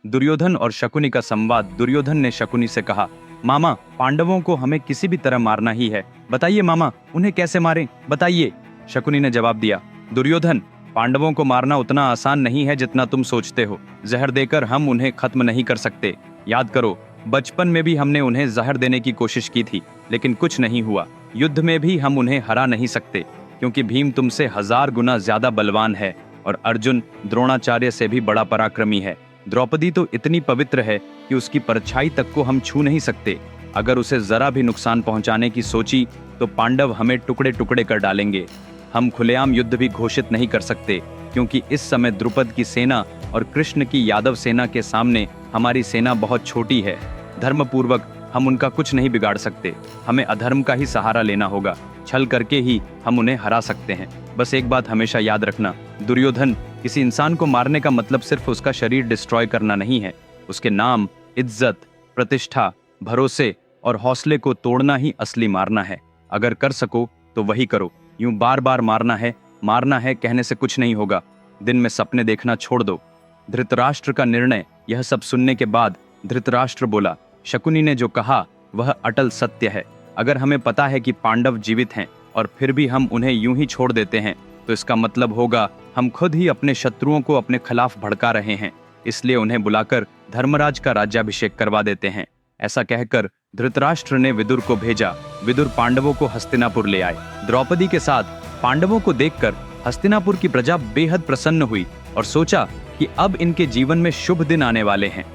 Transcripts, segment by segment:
दुर्योधन और शकुनी का संवाद। दुर्योधन ने शकुनी से कहा, मामा, पांडवों को हमें किसी भी तरह मारना ही है। बताइए मामा, उन्हें कैसे मारें, बताइए। शकुनी ने जवाब दिया, दुर्योधन, पांडवों को मारना उतना आसान नहीं है जितना तुम सोचते हो। जहर देकर हम उन्हें खत्म नहीं कर सकते। याद करो, बचपन में भी हमने उन्हें जहर देने की कोशिश की थी, लेकिन कुछ नहीं हुआ। युद्ध में भी हम उन्हें हरा नहीं सकते, क्योंकि भीम तुमसे 1000 गुना ज्यादा बलवान है और अर्जुन द्रोणाचार्य से भी बड़ा पराक्रमी है। द्रौपदी तो इतनी पवित्र है कि उसकी परछाई तक को हम छू नहीं सकते। अगर उसे जरा भी नुकसान पहुंचाने की सोची तो पांडव हमें टुकड़े टुकड़े कर डालेंगे। हम खुलेआम युद्ध भी घोषित नहीं कर सकते, क्योंकि इस समय द्रुपद की सेना और कृष्ण की यादव सेना के सामने हमारी सेना बहुत छोटी है। धर्मपूर्वक हम उनका कुछ नहीं बिगाड़ सकते। हमें अधर्म का ही सहारा लेना होगा। छल करके ही हम उन्हें हरा सकते हैं। बस एक बात हमेशा याद रखना, दुर्योधन, किसी इंसान को मारने का मतलब सिर्फ उसका शरीर डिस्ट्रॉय करना नहीं है। उसके नाम, इज्जत, प्रतिष्ठा, भरोसे और हौसले को तोड़ना ही असली मारना है। अगर कर सको तो वही करो। यूं बार बार मारना है कहने से कुछ नहीं होगा। दिन में सपने देखना छोड़ दो। धृतराष्ट्र का निर्णय। यह सब सुनने के बाद धृतराष्ट्र बोला, शकुनी ने जो कहा वह अटल सत्य है। अगर हमें पता है कि पांडव जीवित हैं और फिर भी हम उन्हें यूं ही छोड़ देते हैं, तो इसका मतलब होगा हम खुद ही अपने शत्रुओं को अपने खिलाफ भड़का रहे हैं। इसलिए उन्हें बुलाकर धर्मराज का राज्याभिषेक करवा देते हैं। ऐसा कहकर धृतराष्ट्र ने विदुर को भेजा। विदुर पांडवों को हस्तिनापुर ले आए। द्रौपदी के साथ पांडवों को देखकर हस्तिनापुर की प्रजा बेहद प्रसन्न हुई और सोचा कि अब इनके जीवन में शुभ दिन आने वाले हैं।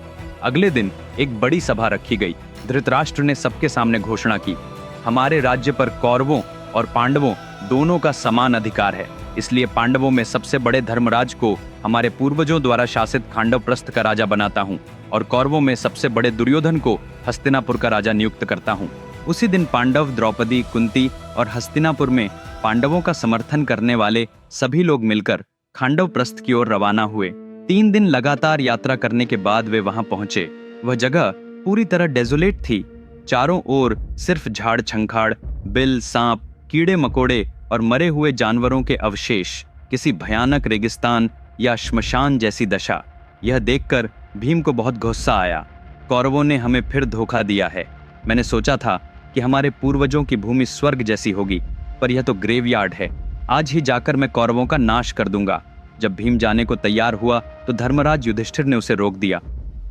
अगले दिन एक बड़ी सभा रखी गई। धृतराष्ट्र ने सबके सामने घोषणा की, हमारे राज्य पर कौरवों और पांडवों दोनों का समान अधिकार है। इसलिए पांडवों में सबसे बड़े धर्मराज को हमारे पूर्वजों द्वारा शासित खांडवप्रस्थ का राजा बनाता हूँ और कौरवों में सबसे बड़े दुर्योधन को हस्तिनापुर का राजा नियुक्त करता हूँ। उसी दिन पांडव, द्रौपदी, कुंती और हस्तिनापुर में पांडवों का समर्थन करने वाले सभी लोग मिलकर खांडवप्रस्थ की ओर रवाना हुए। 3 दिन लगातार यात्रा करने के बाद वे वहां पहुंचे। वह जगह पूरी तरह डेजोलेट थी। चारों ओर सिर्फ झाड़ झंखाड़, बिल, सांप, कीड़े मकोड़े और मरे हुए जानवरों के अवशेष। किसी भयानक रेगिस्तान या श्मशान जैसी दशा। यह देखकर भीम को बहुत गुस्सा आया। कौरवों ने हमें फिर धोखा दिया है। मैंने सोचा था कि हमारे पूर्वजों की भूमि स्वर्ग जैसी होगी, पर यह तो ग्रेवयार्ड है। आज ही जाकर मैं कौरवों का नाश कर दूंगा। जब भीम जाने को तैयार हुआ तो धर्मराज युधिष्ठिर ने उसे रोक दिया।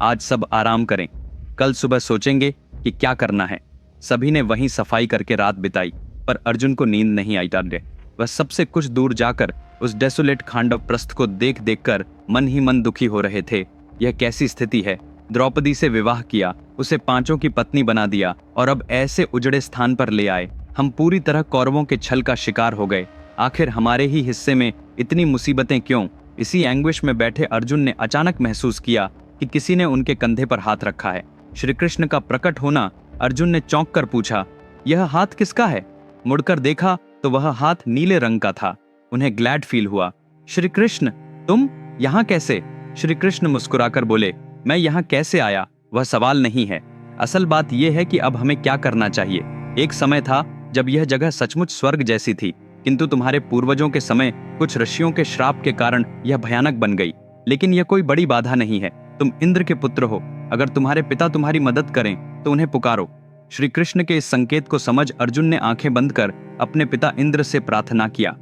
आज सब आराम करें, कल सुबह सोचेंगे कि क्या करना है। सभी ने वहीं सफाई करके रात बिताई, पर अर्जुन को नींद नहीं आई। वह सबसे कुछ दूर जाकर उस डेसोलेट खांडवप्रस्थ को देख देखकर मन ही मन दुखी हो रहे थे। यह कैसी स्थिति है। द्रौपदी से विवाह किया, उसे 5 की पत्नी बना दिया और अब ऐसे उजड़े स्थान पर ले आए। हम पूरी तरह कौरवों के छल का शिकार हो गए। आखिर हमारे ही हिस्से में इतनी मुसीबतें क्यों। इसी एंग्विश में बैठे अर्जुन ने अचानक महसूस किया कि किसी ने उनके कंधे पर हाथ रखा है। श्री कृष्ण का प्रकट होना। अर्जुन ने चौंक कर पूछा, यह हाथ किसका है? मुड़कर देखा तो वह हाथ नीले रंग का था। उन्हें ग्लैड फील हुआ। श्री कृष्ण, तुम यहाँ कैसे? श्री कृष्ण मुस्कुराकर बोले, मैं यहाँ कैसे आया वह सवाल नहीं है। असल बात यह है कि अब हमें क्या करना चाहिए। एक समय था जब यह जगह सचमुच स्वर्ग जैसी थी, किंतु तुम्हारे पूर्वजों के समय कुछ ऋषियों के श्राप के कारण यह भयानक बन गई। लेकिन यह कोई बड़ी बाधा नहीं है। तुम इंद्र के पुत्र हो। अगर तुम्हारे पिता तुम्हारी मदद करें तो उन्हें पुकारो। श्री कृष्ण के इस संकेत को समझ अर्जुन ने आंखें बंद कर अपने पिता इंद्र से प्रार्थना किया।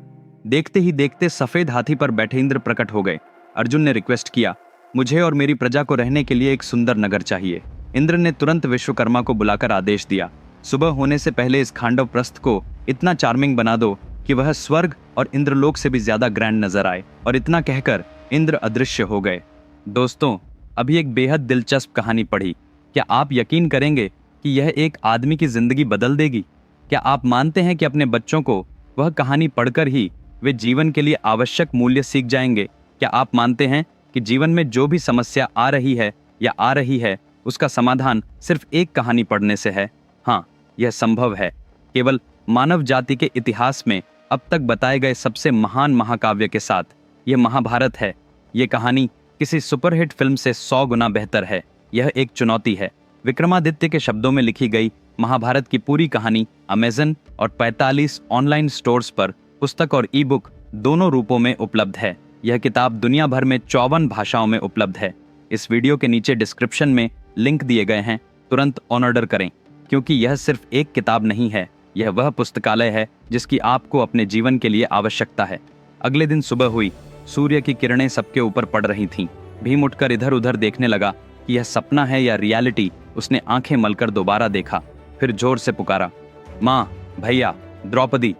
देखते ही देखते सफेद हाथी पर बैठे इंद्र प्रकट हो गए। अर्जुन ने रिक्वेस्ट किया, मुझे और मेरी प्रजा को रहने के लिए एक सुंदर नगर चाहिए। इंद्र ने तुरंत विश्वकर्मा को बुलाकर आदेश दिया, सुबह होने से पहले इस खांडवप्रस्थ को इतना चार्मिंग बना दो कि वह स्वर्ग और इंद्रलोक से भी ज्यादा ग्रैंड नजर आए। और इतना कहकर इंद्र अदृश्य हो गए। दोस्तों, अभी एक बेहद दिलचस्प कहानी पढ़ी। क्या आप यकीन करेंगे कि यह एक आदमी की जिंदगी बदल देगी? क्या आप मानते हैं कि अपने बच्चों को वह कहानी पढ़कर ही वे जीवन के लिए आवश्यक मूल्य सीख जाएंगे? क्या आप मानते हैं कि जीवन में जो भी समस्या आ रही है उसका समाधान सिर्फ एक कहानी पढ़ने से है? हाँ, यह संभव है। केवल मानव जाति के इतिहास में अब तक बताए गए सबसे महान महाकाव्य के साथ। यह महाभारत है। यह कहानी किसी सुपरहिट फिल्म से 100 गुना बेहतर है। यह एक चुनौती है। विक्रमादित्य के शब्दों में लिखी गई महाभारत की पूरी कहानी अमेज़न और 45 ऑनलाइन स्टोर्स पर पुस्तक और ई बुक दोनों रूपों में उपलब्ध है। यह किताब दुनिया भर में 54 भाषाओं में उपलब्ध है। इस वीडियो के नीचे डिस्क्रिप्शन में लिंक दिए गए हैं, तुरंत ऑर्डर करें, क्योंकि यह सिर्फ एक किताब नहीं है, यह वह पुस्तकालय है जिसकी आपको अपने जीवन के लिए आवश्यकता है। अगले दिन सुबह हुई, सूर्य की किरणें सबके ऊपर पड़ रही थीं। भीम उठकर इधर उधर देखने लगा कि यह सपना है या रियलिटी। उसने आंखें मलकर दोबारा देखा, फिर जोर से पुकारा, माँ, भैया, द्रौपदी।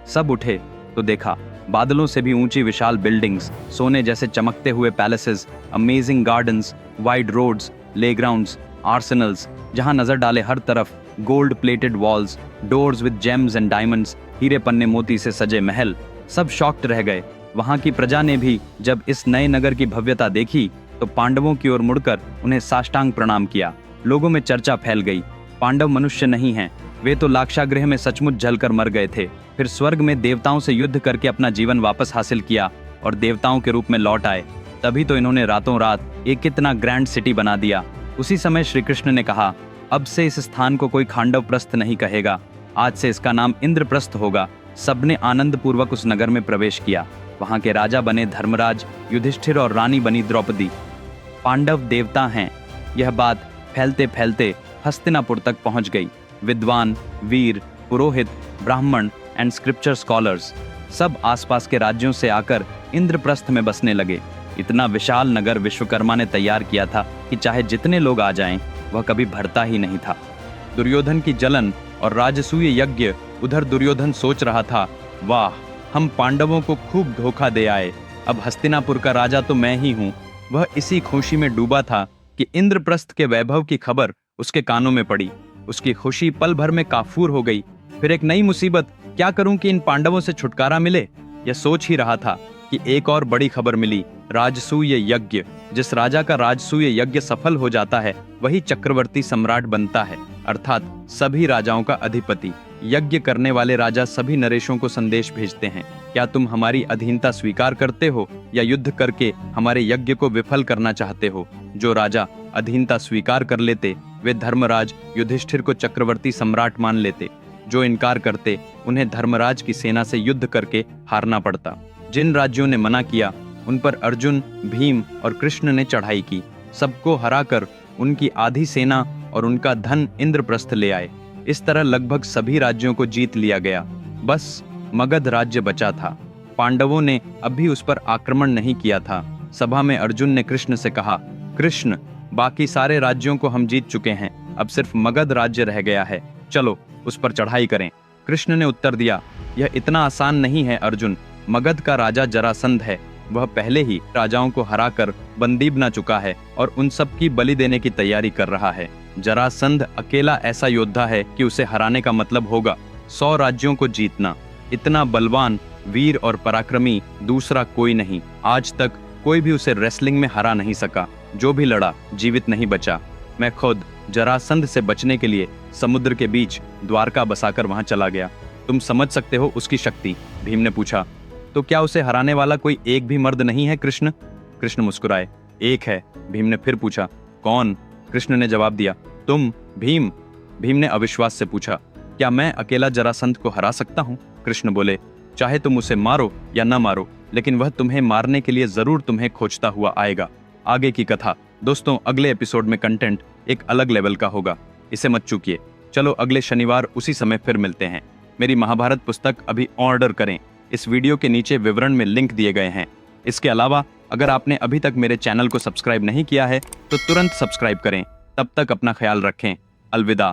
सब उठे तो देखा बादलों से भी ऊंची विशाल बिल्डिंग्स, सोने जैसे चमकते हुए palaces, amazing gardens, wide roads, playgrounds, arsenals, जहां नजर डाले हर तरफ gold plated walls, doors with gems and diamonds, हीरे पन्ने मोती से सजे महल। सब शॉक्ड रह गए। वहां की प्रजा ने भी जब इस नए नगर की भव्यता देखी तो पांडवों की ओर मुड़कर उन्हें साष्टांग प्रणाम किया। लोगों में चर्चा फैल गई, पांडव मनुष्य नहीं हैं, वे तो लाक्षागृह में सचमुच जलकर मर गए थे, फिर स्वर्ग में देवताओं से युद्ध करके अपना जीवन वापस हासिल किया और देवताओं के रूप में लौट आए, तभी तो इन्होंने रातों रात एक कितना ग्रैंड सिटी बना दिया। उसी समय श्री कृष्ण ने कहा, अब से इस स्थान को कोई खांडव प्रस्थ नहीं कहेगा, आज से इसका नाम इंद्रप्रस्थ होगा। सबने आनंद पूर्वक उस नगर में प्रवेश किया। वहां के राजा बने धर्मराज, युधिष्ठिर और रानी बनी द्रौपदी। पांडव देवता हैं, यह बात फैलते फैलते हस्तिनापुर तक पहुंच गई। विद्वान, वीर, पुरोहित, ब्राह्मण एंड स्क्रिप्चर स्कॉलर्स सब आसपास के राज्यों से आकर इंद्रप्रस्थ में बसने लगे। इतना विशाल नगर विश्वकर्मा ने तैयार किया था कि चाहे जितने लोग आ जाएं, वह कभी भरता ही नहीं था। दुर्योधन की जलन और राजसूय यज्ञ। उधर दुर्योधन सोच रहा था, वाह, हम पांडवों को खूब धोखा दे आए, अब हस्तिनापुर का राजा तो मैं ही हूँ। वह इसी खुशी में डूबा था कि इंद्रप्रस्थ के वैभव की खबर उसके कानों में पड़ी। उसकी खुशी पल भर में काफूर हो गई। फिर एक नई मुसीबत, क्या करूं कि इन पांडवों से छुटकारा मिले। यह सोच ही रहा था कि एक और बड़ी खबर मिली, राजसूय यज्ञ। जिस राजा का राजसूय यज्ञ सफल हो जाता है वही चक्रवर्ती सम्राट बनता है, अर्थात सभी राजाओं का अधिपति। यज्ञ करने वाले राजा सभी नरेशों को संदेश भेजते हैं, क्या तुम हमारी अधीनता स्वीकार करते हो या युद्ध करके हमारे यज्ञ को विफल करना चाहते हो। जो राजा अधीनता स्वीकार कर लेते वे धर्मराज युधिष्ठिर को चक्रवर्ती सम्राट मान लेते, जो इनकार करते उन्हें धर्मराज की सेना से युद्ध करके हारना पड़ता। जिन राज्यों ने मना किया उन पर अर्जुन, भीम और कृष्ण ने चढ़ाई की। सबको हराकर उनकी आधी सेना और उनका धन इंद्रप्रस्थ ले आए। इस तरह लगभग सभी राज्यों को जीत लिया गया। बस मगध राज्य बचा था। पांडवों ने अभी उस पर आक्रमण नहीं किया था। सभा में अर्जुन ने कृष्ण से कहा, कृष्ण, बाकी सारे राज्यों को हम जीत चुके हैं, अब सिर्फ मगध राज्य रह गया है, चलो उस पर चढ़ाई करें। कृष्ण ने उत्तर दिया, यह इतना आसान नहीं है अर्जुन। मगध का राजा जरासंध है, वह पहले ही राजाओं को हराकर बंदी बना चुका है और उन सब की बलि देने की तैयारी कर रहा है। जरासंध अकेला ऐसा योद्धा है कि उसे हराने का मतलब होगा 100 राज्यों को जीतना। इतना बलवान, वीर और पराक्रमी दूसरा कोई नहीं। आज तक कोई भी उसे रेसलिंग में हरा नहीं सका। जो भी लड़ा जीवित नहीं बचा। मैं खुद जरासंध से बचने के लिए समुद्र के बीच द्वारका बसाकर वहां चला गया। तुम समझ सकते हो उसकी शक्ति। भीम ने पूछा, तो क्या उसे हराने वाला कोई एक भी मर्द नहीं है कृष्ण? कृष्ण मुस्कुराए, एक है। भीम ने फिर पूछा, कौन? कृष्ण ने जवाब दिया, तुम भीम। भीम ने अविश्वास से पूछा, क्या मैं अकेला जरासंध को हरा सकता हूँ? कृष्ण बोले, चाहे तुम उसे मारो या न मारो, लेकिन वह तुम्हें मारने के लिए जरूर तुम्हें खोजता हुआ आएगा। आगे की कथा दोस्तों अगले एपिसोड में कंटेंट एक अलग लेवल का होगा, इसे मत चूकिए। चलो अगले शनिवार उसी समय फिर मिलते हैं। मेरी महाभारत पुस्तक अभी ऑर्डर करें, इस वीडियो के नीचे विवरण में लिंक दिए गए हैं। इसके अलावा अगर आपने अभी तक मेरे चैनल को सब्सक्राइब नहीं किया है तो तुरंत सब्सक्राइब करें। तब तक अपना ख्याल रखें। अलविदा।